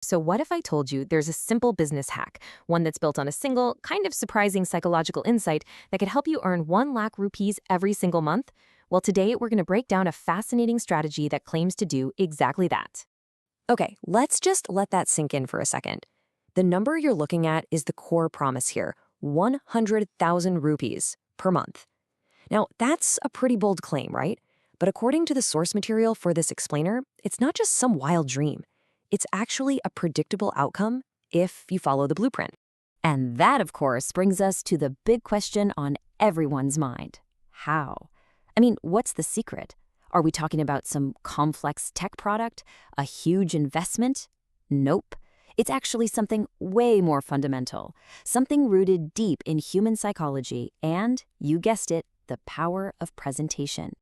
So, what if I told you there's a simple business hack, one that's built on a single, kind of surprising psychological insight that could help you earn 1 lakh rupees every single month? Well, today we're going to break down a fascinating strategy that claims to do exactly that. Okay, let's just let that sink in for a second. The number you're looking at is the core promise here: 100,000 rupees per month. Now, that's a pretty bold claim, right? But according to the source material for this explainer, it's not just some wild dream. It's actually a predictable outcome if you follow the blueprint. And that, of course, brings us to the big question on everyone's mind. How? I mean, what's the secret? Are we talking about some complex tech product? A huge investment? Nope. It's actually something way more fundamental, something rooted deep in human psychology and, you guessed it, the power of presentation.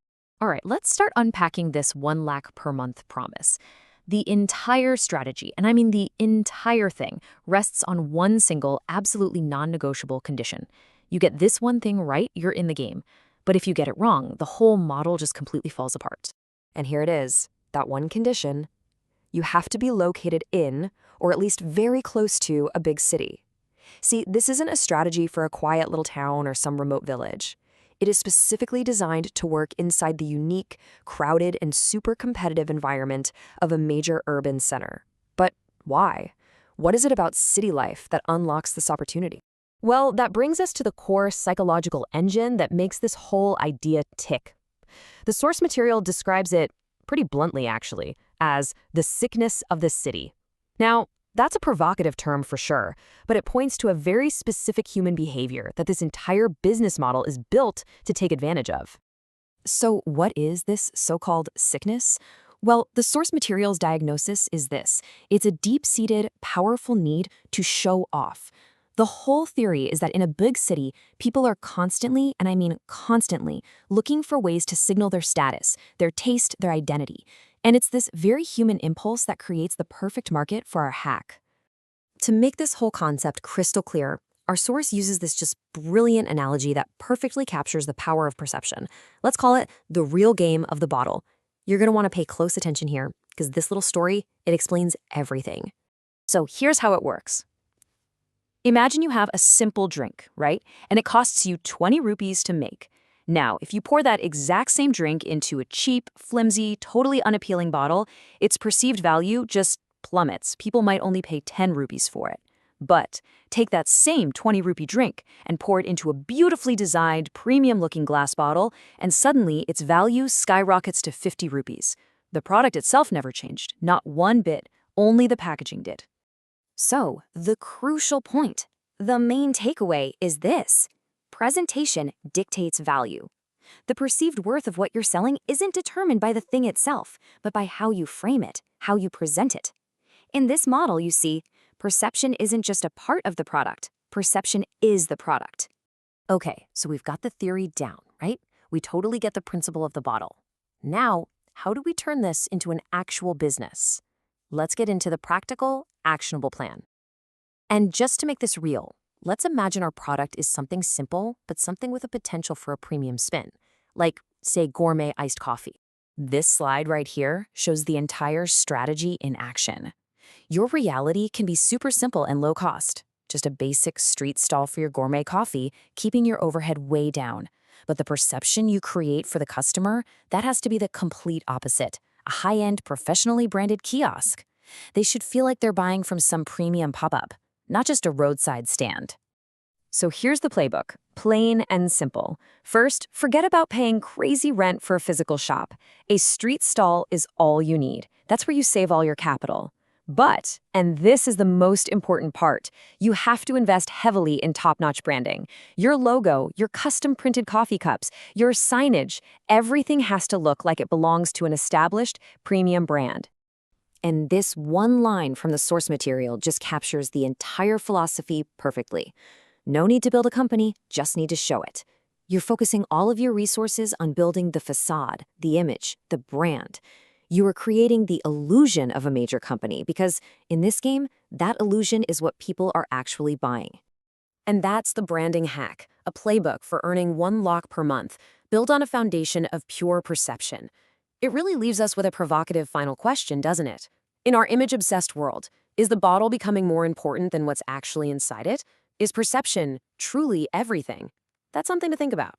All right, let's start unpacking this 1 lakh per month promise. The entire strategy, and I mean the entire thing, rests on one single, absolutely non-negotiable condition. You get this one thing right, you're in the game. But if you get it wrong, the whole model just completely falls apart. And here it is, that one condition. You have to be located in, or at least very close to, a big city. See, this isn't a strategy for a quiet little town or some remote village. It is specifically designed to work inside the unique, crowded, and super competitive environment of a major urban center. But why? What is it about city life that unlocks this opportunity? Well, that brings us to the core psychological engine that makes this whole idea tick. The source material describes it, pretty bluntly actually, as the sickness of the city. Now, that's a provocative term for sure, but it points to a very specific human behavior that this entire business model is built to take advantage of. So what is this so-called sickness? Well, the source material's diagnosis is this. It's a deep-seated, powerful need to show off. The whole theory is that in a big city, people are constantly, and I mean constantly, looking for ways to signal their status, their taste, their identity. And it's this very human impulse that creates the perfect market for our hack. To make this whole concept crystal clear, our source uses this just brilliant analogy that perfectly captures the power of perception. Let's call it the real game of the bottle. You're going to want to pay close attention here, because this little story, it explains everything. So here's how it works. Imagine you have a simple drink, right? And it costs you 20 rupees to make. Now, if you pour that exact same drink into a cheap, flimsy, totally unappealing bottle, its perceived value just plummets. People might only pay 10 rupees for it. But take that same 20 rupee drink and pour it into a beautifully designed, premium-looking glass bottle, and suddenly its value skyrockets to 50 rupees. The product itself never changed, not one bit, only the packaging did. So, the crucial point, the main takeaway is this: presentation dictates value. The perceived worth of what you're selling isn't determined by the thing itself, but by how you frame it, how you present it. In this model, you see, perception isn't just a part of the product. Perception is the product. Okay, so we've got the theory down, right? We totally get the principle of the bottle. Now, how do we turn this into an actual business? Let's get into the practical, actionable plan. And just to make this real, let's imagine our product is something simple, but something with a potential for a premium spin, like, say, gourmet iced coffee. This slide right here shows the entire strategy in action. Your reality can be super simple and low cost, just a basic street stall for your gourmet coffee, keeping your overhead way down. But the perception you create for the customer, that has to be the complete opposite. A high-end, professionally branded kiosk. They should feel like they're buying from some premium pop-up, not just a roadside stand. So here's the playbook, plain and simple. First, forget about paying crazy rent for a physical shop. A street stall is all you need. That's where you save all your capital. But, and this is the most important part, you have to invest heavily in top-notch branding. Your logo, your custom-printed coffee cups, your signage, everything has to look like it belongs to an established, premium brand. And this one line from the source material just captures the entire philosophy perfectly. No need to build a company, just need to show it. You're focusing all of your resources on building the facade, the image, the brand. You are creating the illusion of a major company because, in this game, that illusion is what people are actually buying. And that's the branding hack, a playbook for earning 1 lakh per month, built on a foundation of pure perception. It really leaves us with a provocative final question, doesn't it? In our image-obsessed world, Is the bottle becoming more important than what's actually inside it? Is perception truly everything? That's something to think about.